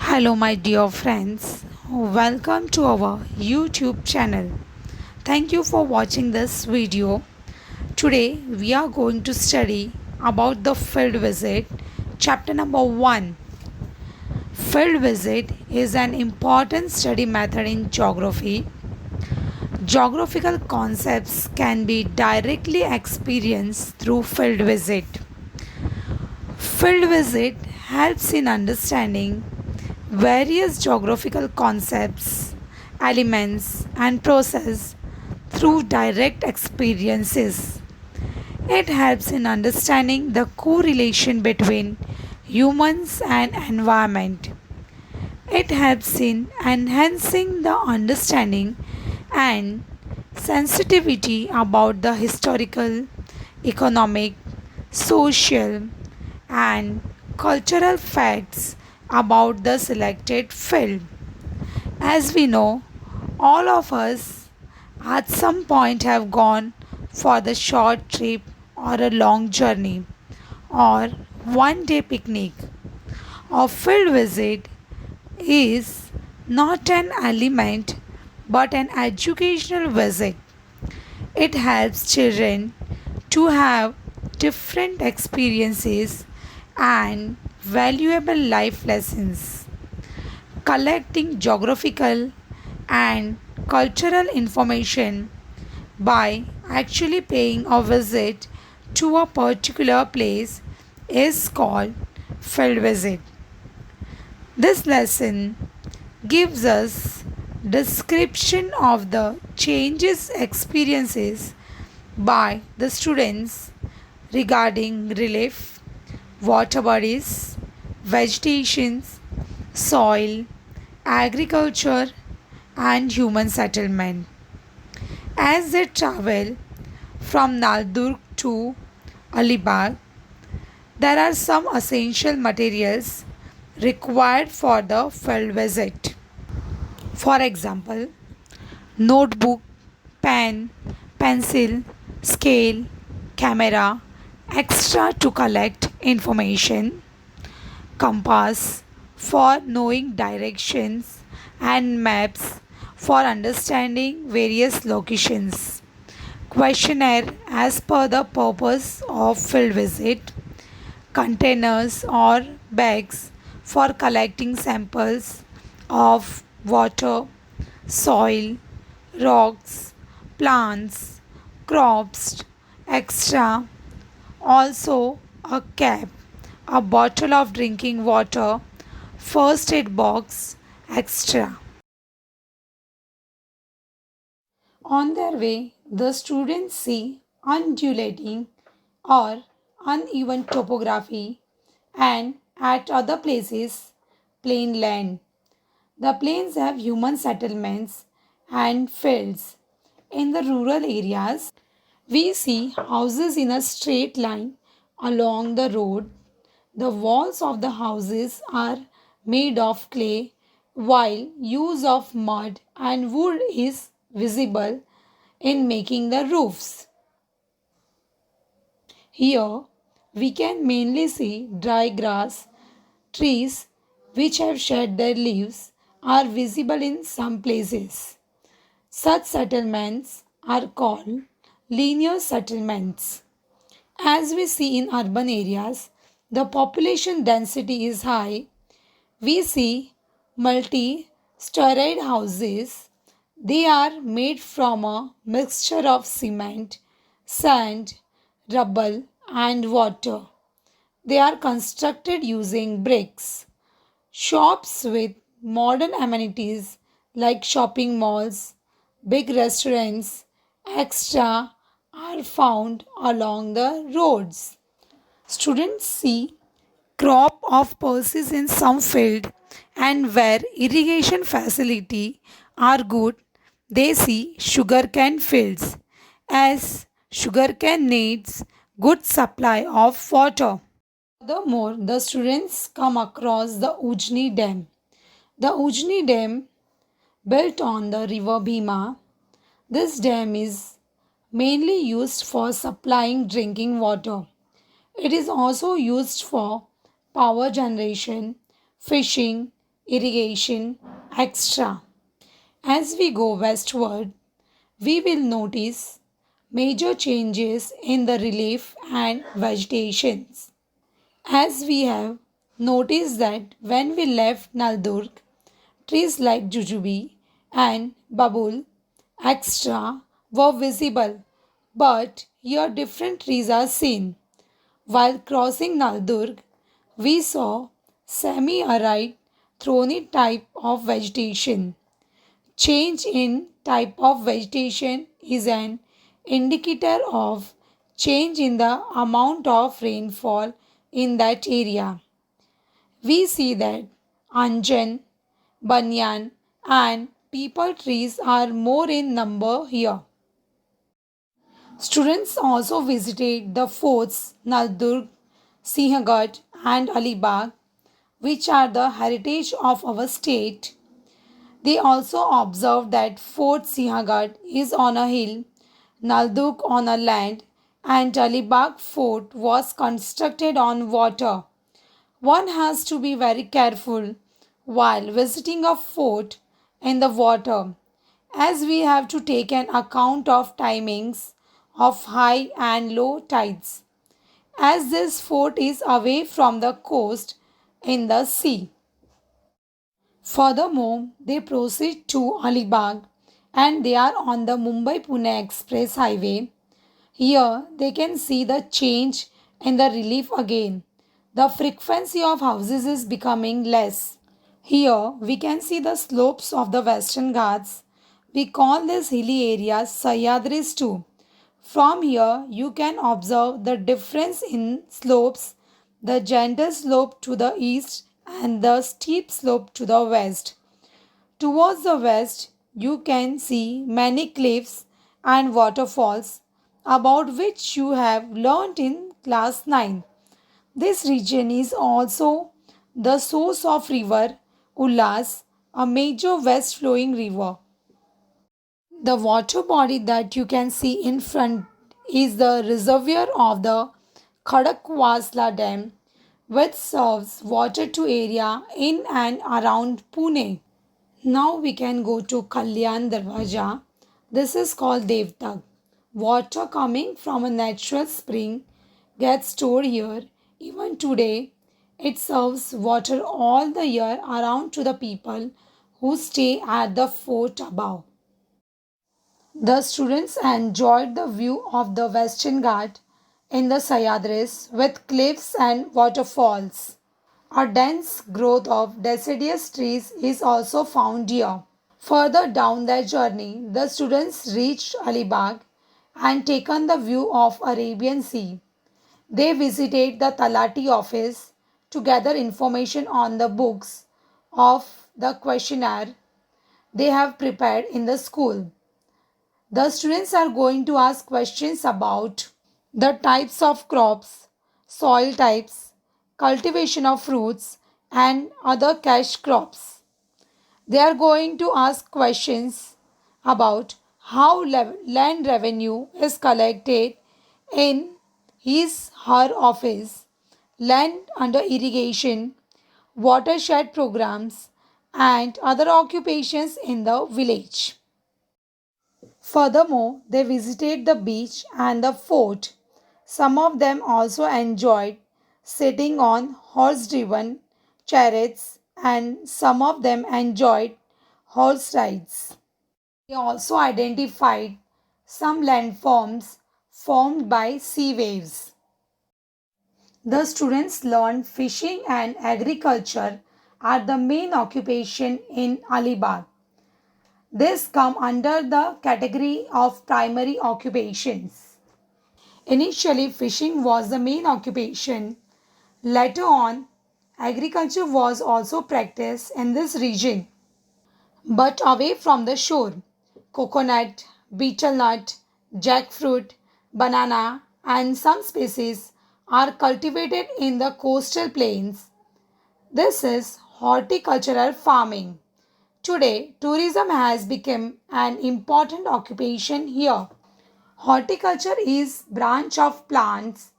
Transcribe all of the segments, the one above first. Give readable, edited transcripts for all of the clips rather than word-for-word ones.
Hello, my dear friends. Welcome to our YouTube channel. Thank you for watching this video. Today, we are going to study about the field visit, chapter number 1. Field visit is an important study method in geography. Geographical concepts can be directly experienced through field visit. Field visit helps in understanding various geographical concepts, elements, and process through direct experiences. It helps in understanding the correlation between humans and environment. It helps in enhancing the understanding and sensitivity about the historical, economic, social, and cultural facts about the selected field. As we know, all of us at some point have gone for the short trip or a long journey or one day picnic. A field visit is not an element but an educational visit. It helps children to have different experiences and valuable life lessons. Collecting geographical and cultural information by actually paying a visit to a particular place is called field visit. This lesson gives us description of the changes experiences by the students regarding relief, water bodies, vegetations, soil, agriculture, and human settlement. As they travel from Naldurg to Alibag, there are some essential materials required for the field visit. For example, notebook, pen, pencil, scale, camera, extra to collect information, compass for knowing directions, and maps for understanding various locations. Questionnaire as per the purpose of field visit, containers or bags for collecting samples of water, soil, rocks, plants, crops, extra. Also, a cap, a bottle of drinking water, first aid box, extra. On their way, the students see undulating or uneven topography and at other places plain land. The plains have human settlements and fields. In the rural areas, we see houses in a straight line along the road. The walls of the houses are made of clay, while use of mud and wood is visible in making the roofs. Here, we can mainly see dry grass. Trees which have shed their leaves are visible in some places. Such settlements are called linear settlements. As we see in urban areas, the population density is high. We see multi-storied houses. They are made from a mixture of cement, sand, rubble, and water. They are constructed using bricks. Shops with modern amenities like shopping malls, big restaurants, etc. are found along the roads. Students see crop of pulses in some field and where irrigation facility are good, they see sugarcane fields as sugarcane needs good supply of water. Furthermore, the students come across the Ujni Dam. The Ujni Dam, built on the river Bhima, this dam is mainly used for supplying drinking water. It is also used for power generation, fishing, irrigation, etc. As we go westward, we will notice major changes in the relief and vegetations. As we have noticed that when we left Naldurg, trees like jujube and babul, etc., were visible, but here different trees are seen. While crossing Naldurg, we saw semi-arid thorny type of vegetation. Change in type of vegetation is an indicator of change in the amount of rainfall in that area. We see that anjan, banyan, and peepal trees are more in number here. Students also visited the forts Naldurg, Sinhagad, and Alibag, which are the heritage of our state. They also observed that Fort Sinhagad is on a hill, Naldurg on a land, and Alibag Fort was constructed on water. One has to be very careful while visiting a fort in the water, as we have to take an account of timings of high and low tides, as this fort is away from the coast in the sea. Furthermore, they proceed to Alibag and they are on the Mumbai Pune Express Highway. Here they can see the change in the relief again. The frequency of houses is becoming less. Here we can see the slopes of the Western Ghats. We call this hilly areas Sahyadris too. From here you can observe the difference in slopes, the gentle slope to the east and the steep slope to the west. Towards the west, you can see many cliffs and waterfalls about which you have learnt in class 9. This region is also the source of river Ullas, a major west flowing river. The water body that you can see in front is the reservoir of the Khadakwasla Dam, which serves water to area in and around Pune. Now we can go to Kalyan Darwaja. This is called Devtag. Water coming from a natural spring gets stored here. Even today, it serves water all the year around to the people who stay at the fort above. The students enjoyed the view of the Western Ghat in the Sayadris with cliffs and waterfalls. A dense growth of deciduous trees is also found here. Further down their journey, the students reached Alibag and taken the view of Arabian Sea. They visited the Talati office to gather information on the books of the questionnaire they have prepared in the school. The students are going to ask questions about the types of crops, soil types, cultivation of fruits, and other cash crops. They are going to ask questions about how land revenue is collected in his her office, land under irrigation, watershed programs, and other occupations in the village. Furthermore, they visited the beach and the fort. Some of them also enjoyed sitting on horse driven chariots, and some of them enjoyed horse rides. They also identified some landforms formed by sea waves. The students learned fishing and agriculture are the main occupation in Alibag. This come under the category of primary occupations. Initially, fishing was the main occupation. Later on, agriculture was also practiced in this region, but away from the shore. Coconut, betel nut, jackfruit, banana, and some species are cultivated in the coastal plains. This is horticultural farming. Today, tourism has become an important occupation here. Horticulture is branch of plants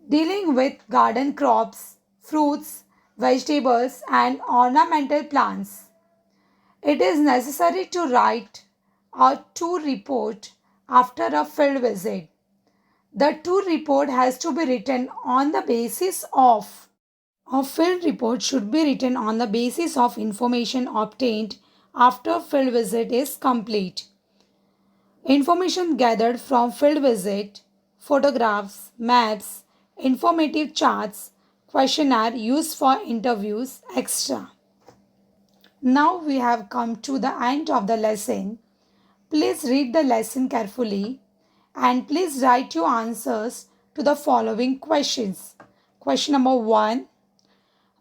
dealing with garden crops, fruits, vegetables, and ornamental plants. It is necessary to write a tour report after a field visit. The tour report has to be written on the basis of a field report should be written on the basis of information obtained after field visit is complete. Information gathered from field visit, photographs, maps, informative charts, questionnaire used for interviews, etc. Now we have come to the end of the lesson. Please read the lesson carefully and please write your answers to the following questions. Question number 1.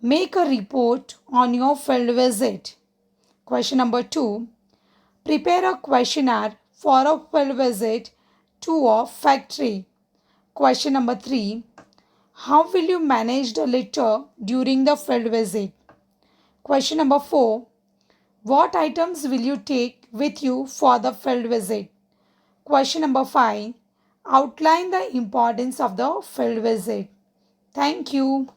Make a report on your field visit. Question number 2. Prepare a questionnaire for a field visit to a factory. Question number 3. How will you manage the litter during the field visit? Question number 4. What items will you take with you for the field visit? Question number 5. Outline the importance of the field visit. Thank you.